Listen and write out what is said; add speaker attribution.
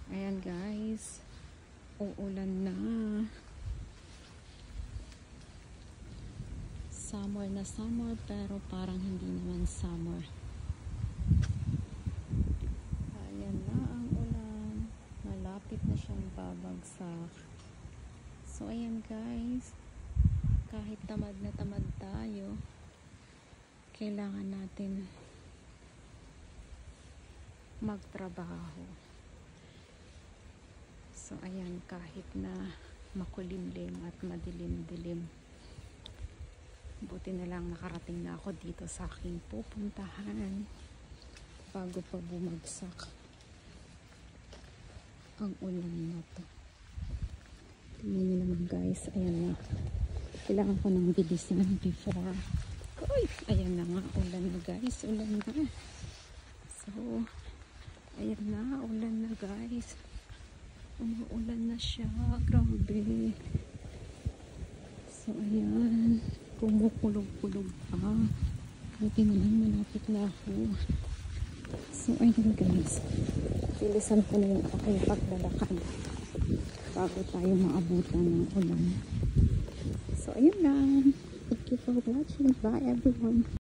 Speaker 1: Ayan guys, uulan na. Summer na summer pero parang hindi naman summer. Ayan na ang ulan. Malapit na siyang babagsak. So ayan guys, kahit tamad na tamad tayo, kailangan natin magtrabaho. So ayan, kahit na makulimlim at madilim-dilim, buti na lang nakarating na ako dito sa aking pupuntahan bago pa bumagsak ang ulan na to. Tingnan nyo naman guys, ayan na. Kailangan ko nang bilisan before. Uy, ayan na nga, ulan na guys, ulan na. So ayan na, ulan na guys. Umuulan na siya, grabe. So ayan, kumukulog-kulog pa. Buti na lang, malapit na ako. So ayan guys, bilisan ko na yung aking paglalakad bago tayo maabutan ng ulan. So ayan lang, thank you for watching, bye everyone.